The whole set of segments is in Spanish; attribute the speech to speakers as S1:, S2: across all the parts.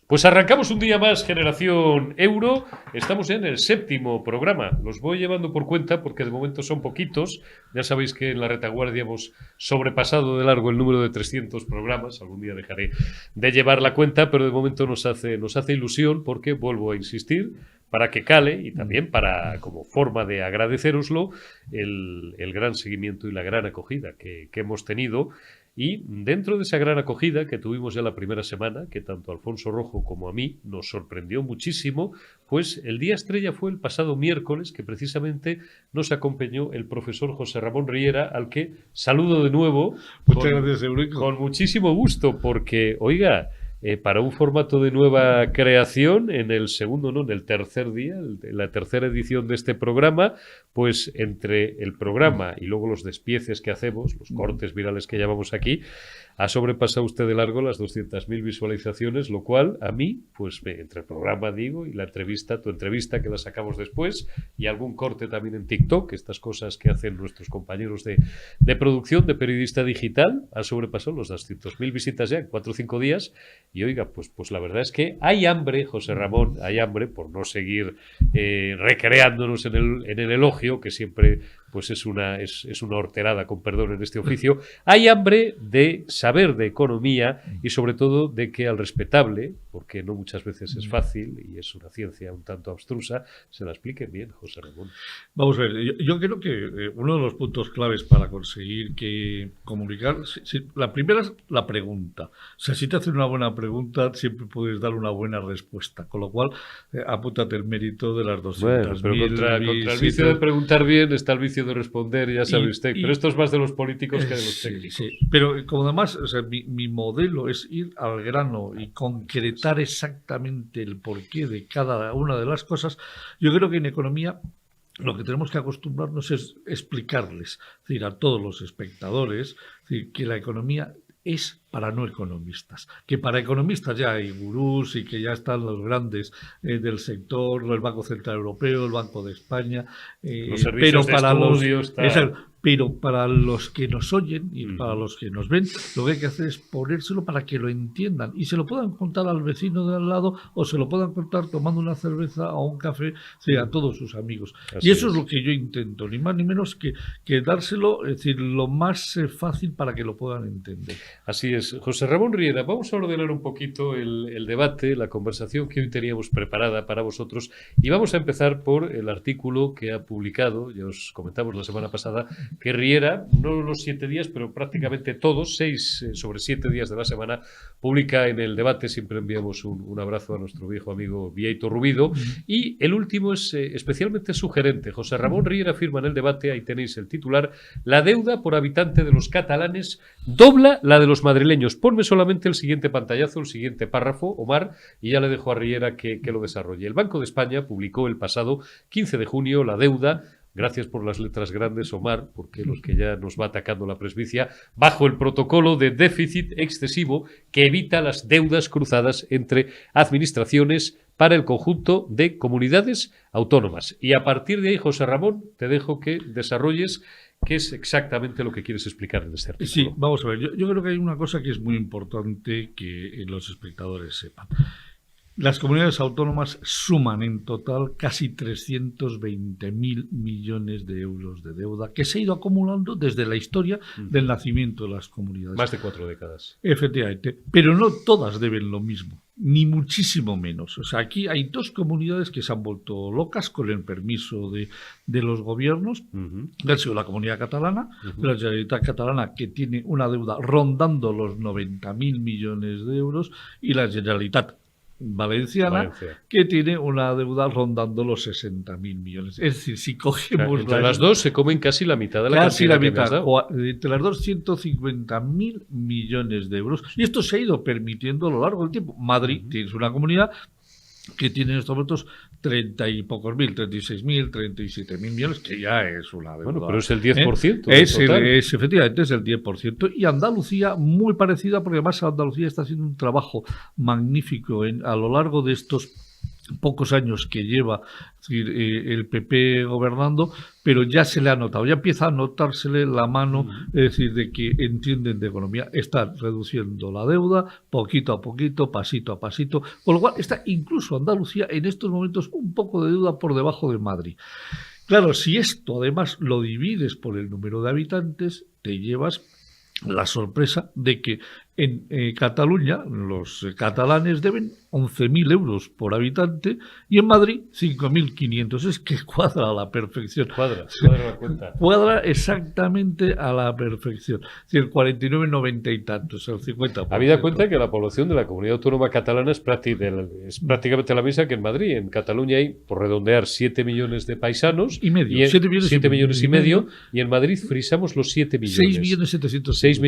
S1: Pues arrancamos un día más Generación Euro. Estamos ya en el 7º programa. Los voy llevando por cuenta porque de momento son poquitos. Ya sabéis que en la retaguardia hemos sobrepasado de largo el número de 300 programas. Algún día dejaré de llevar la cuenta, pero de momento nos hace ilusión porque, vuelvo a insistir, para que cale y también para, como forma de agradeceroslo, el gran seguimiento y la gran acogida que hemos tenido. Y dentro de esa gran acogida que tuvimos ya la primera semana, que tanto a Alfonso Rojo como a mí nos sorprendió muchísimo, pues el día estrella fue el pasado miércoles, que precisamente nos acompañó el profesor José Ramón Riera, al que saludo de nuevo.
S2: Muchas gracias, Eurico.
S1: Con muchísimo gusto, porque, oiga, para un formato de nueva creación, en el tercer día, la tercera edición de este programa, pues entre el programa y luego los despieces que hacemos, los cortes virales que llamamos aquí, ha sobrepasado usted de largo las 200.000 visualizaciones, lo cual a mí, pues entre el programa, digo, y la entrevista, tu entrevista que la sacamos después, y algún corte también en TikTok, estas cosas que hacen nuestros compañeros de producción, de periodista digital, ha sobrepasado los 200.000 visitas ya en 4 o 5 días. Y oiga, pues la verdad es que hay hambre, José Ramón, hay hambre, por no seguir recreándonos en el elogio, que siempre pues es una horterada, con perdón, en este oficio. Hay hambre de saber de economía y sobre todo de que al respetable, porque no muchas veces es fácil y es una ciencia un tanto abstrusa, se la expliquen bien, José Ramón.
S2: Vamos a ver, yo creo que uno de los puntos claves para conseguir que comunicar, la primera es la pregunta. O sea, si te hacen una buena pregunta, siempre puedes dar una buena respuesta, con lo cual apúntate el mérito de las 200.000.
S1: Bueno, pero contra el vicio de preguntar bien está el vicio de responder, ya sabe usted, pero esto es más de los políticos que de los técnicos.
S2: Sí. Pero como además, o sea, mi modelo es ir al grano y concretar exactamente el porqué de cada una de las cosas. Yo creo que en economía lo que tenemos que acostumbrarnos es explicarles, es decir, a todos los espectadores, es decir, que la economía es para no economistas, que para economistas ya hay gurús y que ya están los grandes del sector, el Banco Central Europeo, el Banco de España,
S1: los servicios
S2: pero para
S1: de estudio
S2: pero para los que nos oyen y para los que nos ven, lo que hay que hacer es ponérselo para que lo entiendan y se lo puedan contar al vecino de al lado o se lo puedan contar tomando una cerveza o un café, sí, a todos sus amigos.
S1: Así
S2: y eso
S1: es
S2: lo que yo intento, ni más ni menos que dárselo, es decir, lo más fácil para que lo puedan entender.
S1: Así es. José Ramón Riera, vamos a ordenar un poquito el debate, la conversación que hoy teníamos preparada para vosotros y vamos a empezar por el artículo que ha publicado, ya os comentamos la semana pasada, que Riera, no los 7 días, pero prácticamente todos, 6 sobre 7 días de la semana, publica en el debate. Siempre enviamos un abrazo a nuestro viejo amigo Vieito Rubido. Y el último es especialmente sugerente. José Ramón Riera afirma en el debate, ahí tenéis el titular: la deuda por habitante de los catalanes dobla la de los madrileños. Ponme solamente el siguiente pantallazo, el siguiente párrafo, Omar, y ya le dejo a Riera que lo desarrolle. El Banco de España publicó el pasado 15 de junio la deuda. Gracias por las letras grandes, Omar, porque los que ya nos va atacando la presbicia, bajo el protocolo de déficit excesivo que evita las deudas cruzadas entre administraciones para el conjunto de comunidades autónomas. Y a partir de ahí, José Ramón, te dejo que desarrolles qué es exactamente lo que quieres explicar en este artículo.
S2: Sí, vamos a ver. Yo creo que hay una cosa que es muy importante que los espectadores sepan. Las comunidades autónomas suman en total casi 320.000 millones de euros de deuda que se ha ido acumulando desde la historia del nacimiento de las comunidades.
S1: Más de 4 décadas.
S2: Efectivamente, pero no todas deben lo mismo, ni muchísimo menos. O sea, aquí hay 2 comunidades que se han vuelto locas con el permiso de los gobiernos. Ha sido la comunidad catalana, la Generalitat catalana, que tiene una deuda rondando los 90.000 millones de euros, y la Generalitat Valencia, que tiene una deuda rondando los 60.000 millones. Es decir, si cogemos...
S1: Entre las dos se comen casi la mitad de la cantidad que me has dado.
S2: Entre las dos, 150.000 millones de euros. Y esto se ha ido permitiendo a lo largo del tiempo. Madrid tiene una comunidad que tiene en estos momentos 30 y pocos mil, 36.000, 37.000 millones, que ya es una deuda.
S1: Bueno, pero es el 10%.
S2: Efectivamente, es el 10%. Y Andalucía, muy parecida, porque además Andalucía está haciendo un trabajo magnífico a lo largo de estos pocos años que lleva el PP gobernando, pero ya se le ha notado, ya empieza a notársele la mano, es decir, de que entienden de economía, está reduciendo la deuda poquito a poquito, pasito a pasito, con lo cual está incluso Andalucía en estos momentos un poco de deuda por debajo de Madrid. Claro, si esto además lo divides por el número de habitantes, te llevas la sorpresa de que en Cataluña los catalanes deben 11.000 euros por habitante y en Madrid 5.500. Es que cuadra a la perfección.
S1: Cuadra la cuenta.
S2: Cuadra exactamente a la perfección. Es decir, 49,90 y tantos, el 50%.
S1: Habida cuenta que la población de la comunidad autónoma catalana es prácticamente la misma que en Madrid. En Cataluña hay, por redondear, 7 millones de paisanos.
S2: Y medio.
S1: 7 millones y medio. Y en Madrid frisamos los 7 millones. 6.700.000,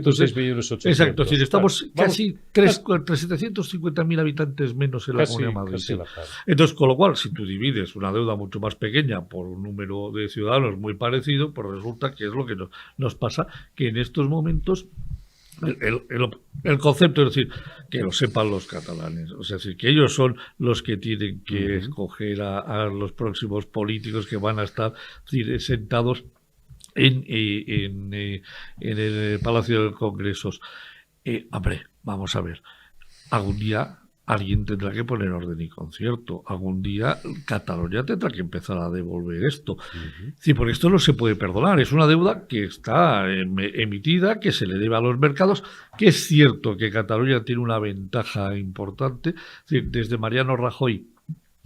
S1: 6.800.000.
S2: Exacto, es decir, estamos casi 750.000 habitantes menos en la Comunidad de Madrid. Sí. Entonces, con lo cual, si tú divides una deuda mucho más pequeña por un número de ciudadanos muy parecido, pues resulta que es lo que nos pasa, que en estos momentos el concepto es decir, que lo sepan los catalanes, o sea, es decir, que ellos son los que tienen que escoger a los próximos políticos que van a estar sentados en el Palacio de Congresos. Hombre, vamos a ver, algún día alguien tendrá que poner orden y concierto, algún día Cataluña tendrá que empezar a devolver esto. Sí, porque esto no se puede perdonar, es una deuda que está emitida, que se le debe a los mercados, que es cierto que Cataluña tiene una ventaja importante, es decir, desde Mariano Rajoy,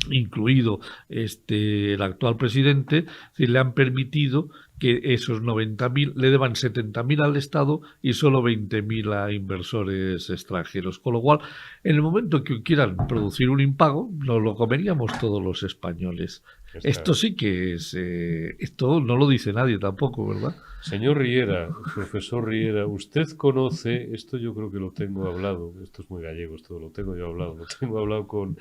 S2: incluido el actual presidente, le han permitido que esos 90.000 le deban 70.000 al Estado y solo 20.000 a inversores extranjeros. Con lo cual, en el momento que quieran producir un impago, nos lo comeríamos todos los españoles. Esto sí que es... esto no lo dice nadie tampoco, ¿verdad?
S1: Señor Riera, profesor Riera, usted conoce, esto yo creo que lo tengo hablado, esto es muy gallego, esto lo tengo hablado con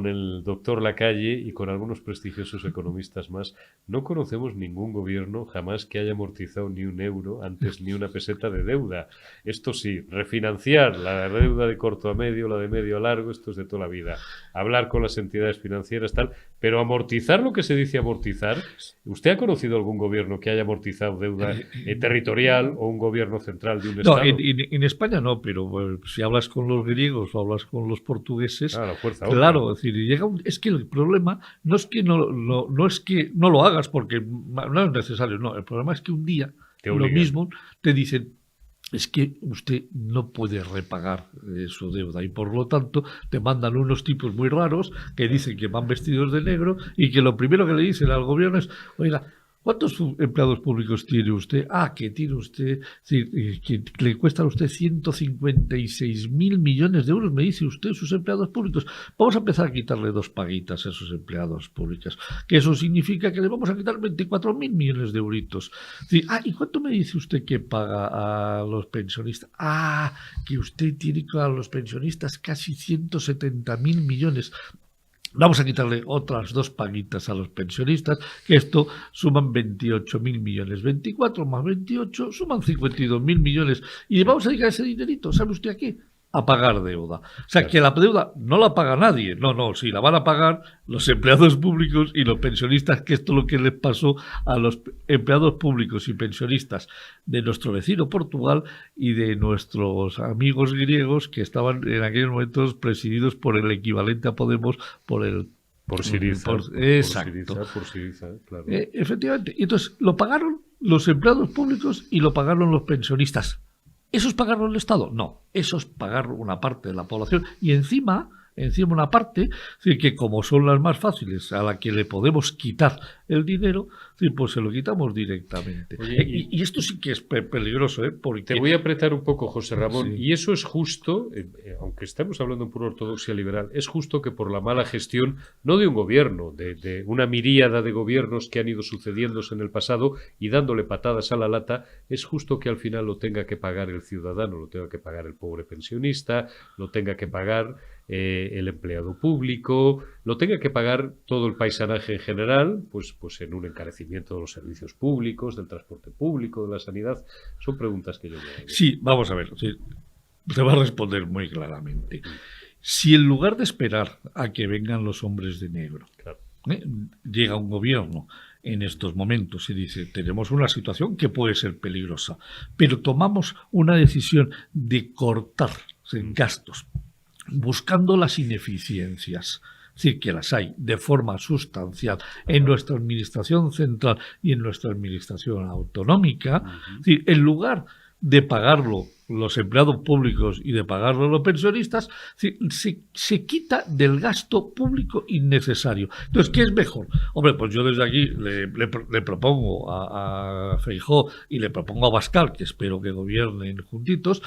S1: el doctor Lacalle y con algunos prestigiosos economistas más. No conocemos ningún gobierno jamás que haya amortizado ni un euro, antes ni una peseta de deuda. Esto sí, refinanciar la deuda de corto a medio, la de medio a largo, esto es de toda la vida. Hablar con las entidades financieras, tal, pero amortizar lo que se dice amortizar. ¿Usted ha conocido algún gobierno que haya amortizado deuda territorial o un gobierno central de un Estado?
S2: No, en España no, pero bueno, si hablas con los griegos o hablas con los portugueses,
S1: la fuerza
S2: claro, es decir, es que el problema no es que no es que no lo hagas porque no es necesario, no, el problema es que un día lo mismo te dicen, es que usted no puede repagar su deuda y por lo tanto te mandan unos tipos muy raros que dicen que van vestidos de negro y que lo primero que le dicen al gobierno es, oiga, ¿cuántos empleados públicos tiene usted? Que tiene usted, que le cuesta a usted 156.000 millones de euros, me dice usted, sus empleados públicos. Vamos a empezar a quitarle 2 paguitas a esos empleados públicos, que eso significa que le vamos a quitar 24.000 millones de euritos. ¿Y cuánto me dice usted que paga a los pensionistas? Que usted tiene a los pensionistas casi 170.000 millones. Vamos a quitarle otras 2 paguitas a los pensionistas, que esto suman 28.000 millones. 24 más 28 suman 52.000 millones. Y vamos a dedicar ese dinerito, ¿sabe usted a qué? A pagar deuda. O sea, que la deuda no la paga nadie. No, sí, la van a pagar los empleados públicos y los pensionistas, que esto es lo que les pasó a los empleados públicos y pensionistas de nuestro vecino Portugal y de nuestros amigos griegos que estaban en aquellos momentos presididos por el equivalente a Podemos, por Syriza. Exacto.
S1: Por Syriza, claro.
S2: Efectivamente. Y entonces lo pagaron los empleados públicos y lo pagaron los pensionistas. ¿Esos pagaron el Estado? No, esos pagaron una parte de la población y encima una parte, es decir, que como son las más fáciles a la que le podemos quitar el dinero, pues se lo quitamos directamente.
S1: Oye,
S2: y esto sí que es peligroso, porque...
S1: Te voy a apretar un poco, José Ramón,
S2: Sí.
S1: y eso es justo, aunque estemos hablando en pura ortodoxia liberal, es justo que por la mala gestión, no de un gobierno, de una miríada de gobiernos que han ido sucediéndose en el pasado y dándole patadas a la lata, es justo que al final lo tenga que pagar el ciudadano, lo tenga que pagar el pobre pensionista, lo tenga que pagar el empleado público, lo tenga que pagar todo el paisanaje en general, pues en un encarecimiento de los servicios públicos, del transporte público, de la sanidad. Son preguntas que yo me hago.
S2: Sí, vamos a ver. Sí, te va a responder muy claramente. Si en lugar de esperar a que vengan los hombres de negro,
S1: Claro.
S2: llega un gobierno en estos momentos y dice, tenemos una situación que puede ser peligrosa, pero tomamos una decisión de cortar gastos, buscando las ineficiencias, es decir, que las hay de forma sustancial en nuestra administración central y en nuestra administración autonómica, es decir, en lugar de pagarlo los empleados públicos y de pagarlo los pensionistas, se quita del gasto público innecesario. Entonces, ¿qué es mejor? Hombre, pues yo desde aquí le propongo a Feijóo y le propongo a Abascal, que espero que gobiernen juntitos,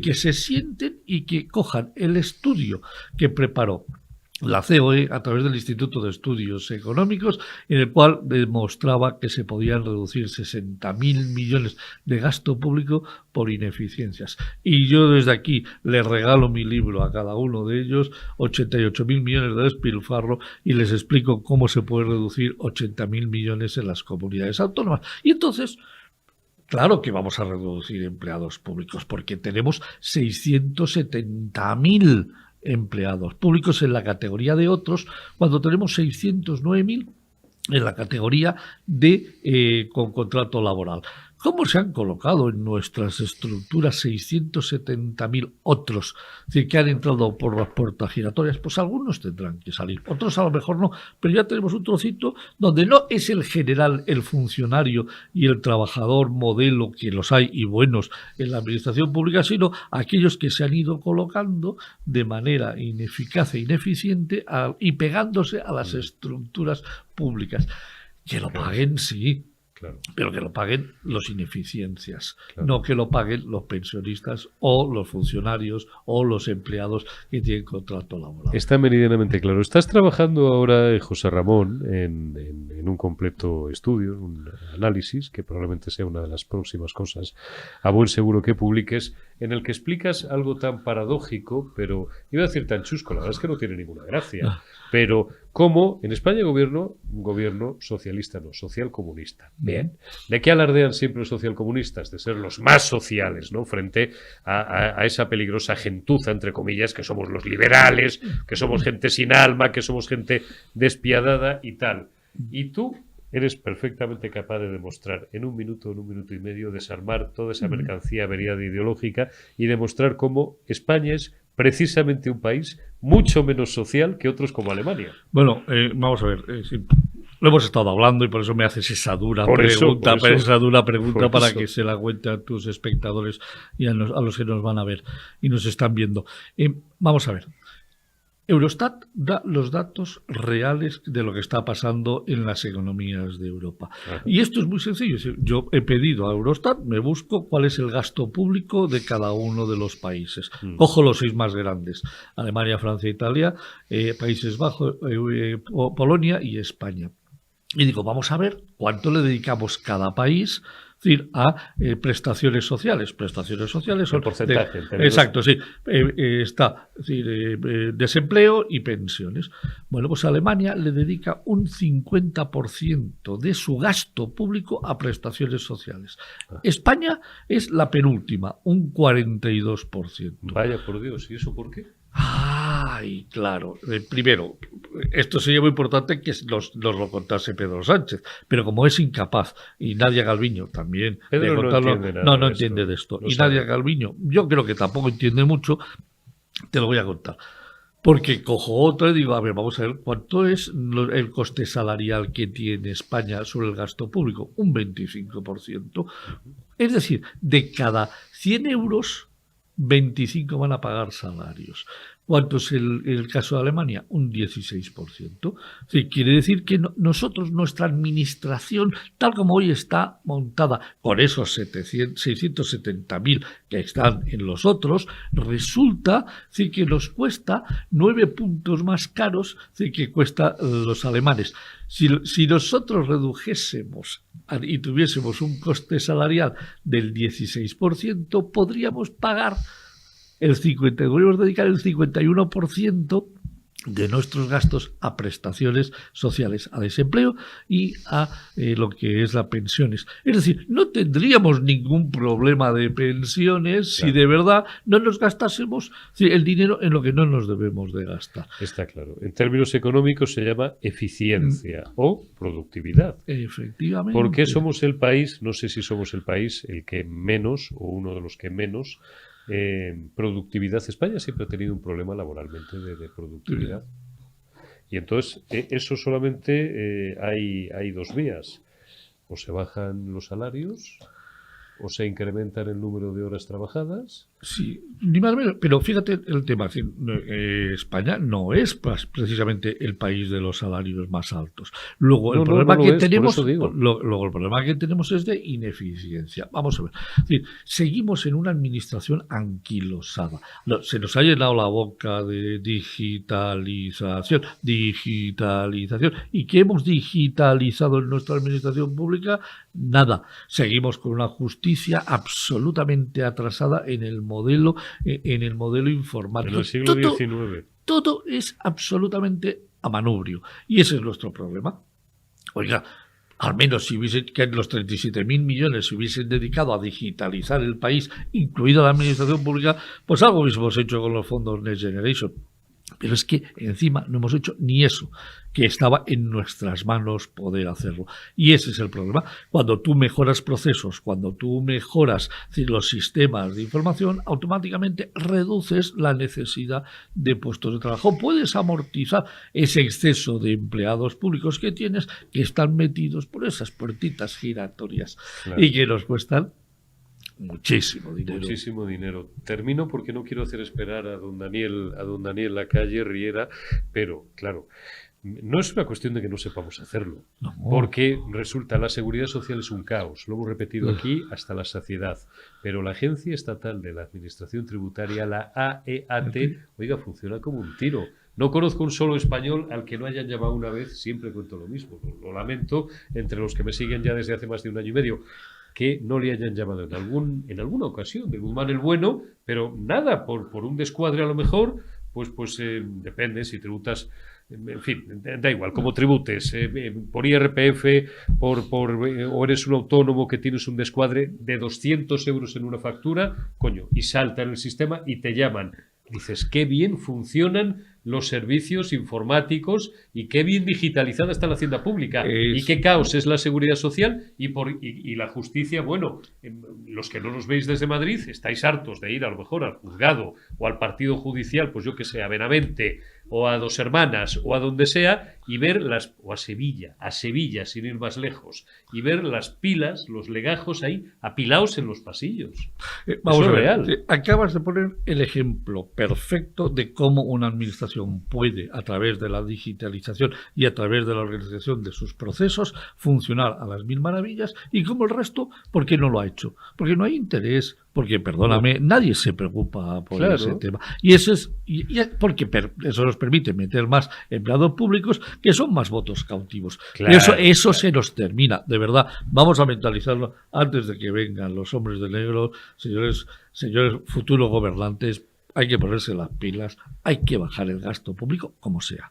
S2: que se sienten y que cojan el estudio que preparó la COE a través del Instituto de Estudios Económicos, en el cual demostraba que se podían reducir 60.000 millones de gasto público por ineficiencias. Y yo desde aquí les regalo mi libro a cada uno de ellos, 88.000 millones de despilfarro, y les explico cómo se puede reducir 80.000 millones en las comunidades autónomas. Y entonces, claro que vamos a reducir empleados públicos, porque tenemos 670.000 empleados públicos en la categoría de otros, cuando tenemos 609.000 en la categoría de con contrato laboral. ¿Cómo se han colocado en nuestras estructuras 670.000 otros? Es decir, que han entrado por las puertas giratorias. Pues algunos tendrán que salir, otros a lo mejor no, pero ya tenemos un trocito donde no es el general, el funcionario y el trabajador modelo, que los hay y buenos en la administración pública, sino aquellos que se han ido colocando de manera ineficaz e ineficiente y pegándose a las estructuras públicas. Que lo paguen, sí.
S1: Claro.
S2: Pero que lo paguen los ineficiencias,
S1: Claro.
S2: no que lo paguen los pensionistas o los funcionarios o los empleados que tienen contrato laboral.
S1: Está meridianamente claro. Estás trabajando ahora, José Ramón, en un completo estudio, un análisis, que probablemente sea una de las próximas cosas, a buen seguro que publiques, en el que explicas algo tan paradójico, pero iba a decir tan chusco, la verdad es que no tiene ninguna gracia, pero cómo en España un gobierno socialista, no, socialcomunista. Bien. ¿De qué alardean siempre los socialcomunistas? De ser los más sociales, ¿no? Frente a esa peligrosa gentuza, entre comillas, que somos los liberales, que somos gente sin alma, que somos gente despiadada y tal. Y tú eres perfectamente capaz de demostrar en un minuto y medio, desarmar toda esa mercancía averiada ideológica y demostrar cómo España es precisamente un país mucho menos social que otros como Alemania.
S2: Bueno, vamos a ver, sí, lo hemos estado hablando y por eso me haces esa dura pregunta para que se la cuente a tus espectadores y a los que nos van a ver y nos están viendo. Vamos a ver. Eurostat da los datos reales de lo que está pasando en las economías de Europa. Ajá. Y esto es muy sencillo. Yo he pedido a Eurostat, me busco cuál es el gasto público de cada uno de los países. Cojo los 6 más grandes: Alemania, Francia, Italia, Países Bajos, Polonia y España. Y digo, vamos a ver cuánto le dedicamos cada país, es decir, a prestaciones sociales. Prestaciones sociales son...
S1: El porcentaje.
S2: Exacto, sí. Está, es decir, desempleo y pensiones. Bueno, pues Alemania le dedica un 50% de su gasto público a prestaciones sociales. España es la penúltima, un 42%.
S1: Vaya por Dios, ¿y eso por qué?
S2: Ay, claro. Primero, esto sería muy importante que nos lo contase Pedro Sánchez, pero como es incapaz, y Nadia Calviño también,
S1: Pedro
S2: de contarlo,
S1: no
S2: entiende de esto. Y
S1: sabe.
S2: Nadia Calviño, yo creo que tampoco entiende mucho, te lo voy a contar. Porque cojo otra y digo, a ver, vamos a ver cuánto es el coste salarial que tiene España sobre el gasto público. Un 25%. Es decir, de cada 100 euros, 25 van a pagar salarios. ¿Cuánto es el caso de Alemania? Un 16%. Sí, quiere decir que nosotros, nuestra administración, tal como hoy está montada, con esos 670.000 que están en los otros, resulta sí, que nos cuesta 9 puntos más caros que cuesta los alemanes. Si nosotros redujésemos y tuviésemos un coste salarial del 16%, podríamos pagar podríamos dedicar el 51% de nuestros gastos a prestaciones sociales, a desempleo y a lo que es las pensiones. Es decir, no tendríamos ningún problema de pensiones si de verdad no nos gastásemos el dinero en lo que no nos debemos de gastar.
S1: Está claro. En términos económicos se llama eficiencia o productividad.
S2: Efectivamente.
S1: ¿Por qué somos el país? No sé si somos el país el que menos o uno de los que menos productividad. España siempre ha tenido un problema laboralmente de productividad. Y entonces, eso solamente hay dos vías. O se bajan los salarios, o se incrementan el número de horas trabajadas.
S2: Sí, ni más ni menos, pero fíjate el tema. España no es precisamente el país de los salarios más altos. Luego el problema que tenemos, luego el problema que tenemos es de ineficiencia. Vamos a ver. Es decir, seguimos en una administración anquilosada. Se nos ha llenado la boca de digitalización. ¿Y qué hemos digitalizado en nuestra administración pública? Nada. Seguimos con una justicia absolutamente atrasada en el modelo informático.
S1: En el siglo XIX.
S2: Todo es absolutamente a manubrio. Y ese es nuestro problema. Oiga, al menos si que los 37.000 millones se hubiesen dedicado a digitalizar el país, incluida la administración pública, pues algo hubiésemos hecho con los fondos Next Generation. Pero es que encima no hemos hecho ni eso, que estaba en nuestras manos poder hacerlo. Y ese es el problema. Cuando tú mejoras procesos, cuando tú mejoras los sistemas de información, automáticamente reduces la necesidad de puestos de trabajo. Puedes amortizar ese exceso de empleados públicos que tienes, que están metidos por esas puertitas giratorias, claro, y que nos cuestan muchísimo dinero.
S1: Muchísimo dinero. Termino porque no quiero hacer esperar a don Daniel Lacalle Riera, pero claro, no es una cuestión de que no sepamos hacerlo, no, porque resulta la seguridad social es un caos, lo hemos repetido aquí hasta la saciedad, pero la Agencia Estatal de la Administración Tributaria, la AEAT, oiga, funciona como un tiro. No conozco un solo español al que no hayan llamado una vez, siempre cuento lo mismo, lo lamento, entre los que me siguen ya desde hace más de un año y medio, que no le hayan llamado en alguna ocasión de Guzmán el Bueno, pero nada, por un descuadre a lo mejor, pues depende si tributas, en fin, da igual, como tributes, por IRPF, o eres un autónomo que tienes un descuadre de 200 euros en una factura, coño, y salta en el sistema y te llaman. Dices, qué bien funcionan los servicios informáticos y qué bien digitalizada está la hacienda pública y qué caos es la seguridad social y la justicia. Bueno, los que no nos veis desde Madrid estáis hartos de ir a lo mejor al juzgado o al partido judicial, pues yo que sé, a Benavente o a Dos Hermanas o a donde sea, y ver o a Sevilla sin ir más lejos, y ver las pilas, los legajos ahí apilados en los pasillos.
S2: Vamos a ver, real. Acabas de poner el ejemplo perfecto de cómo una administración puede, a través de la digitalización y a través de la organización de sus procesos, funcionar a las mil maravillas, y cómo el resto, ¿por qué no lo ha hecho? Porque no hay interés, porque, perdóname, nadie se preocupa por ese tema. Y eso es porque eso nos permite meter más empleados públicos que son más votos cautivos. Claro, eso se nos termina, de verdad. Vamos a mentalizarlo antes de que vengan los hombres de negro, señores futuros gobernantes. Hay que ponerse las pilas, hay que bajar el gasto público como sea.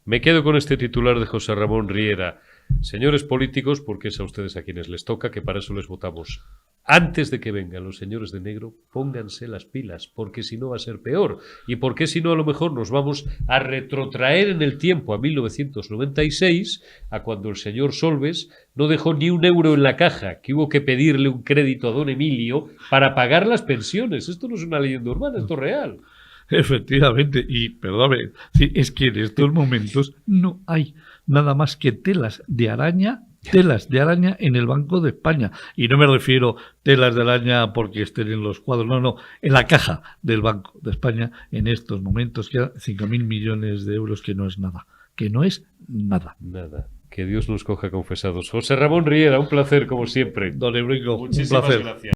S1: Me quedo con este titular de José Ramón Riera. Señores políticos, porque es a ustedes a quienes les toca, que para eso les votamos. Antes de que vengan los señores de negro, pónganse las pilas, porque si no va a ser peor. Y porque si no, a lo mejor nos vamos a retrotraer en el tiempo a 1996, a cuando el señor Solbes no dejó ni un euro en la caja, que hubo que pedirle un crédito a don Emilio para pagar las pensiones. Esto no es una leyenda urbana, esto es real.
S2: Efectivamente, y perdóname, es que en estos momentos no hay nada más que telas de araña en el Banco de España. Y no me refiero telas de araña porque estén en los cuadros, no, en la caja del Banco de España en estos momentos quedan 5.000 millones de euros, que no es nada. Nada.
S1: Que Dios nos coja confesados. José Ramón Riera, un placer como siempre.
S2: Don Eurico,
S1: muchísimas
S2: un placer.
S1: Gracias.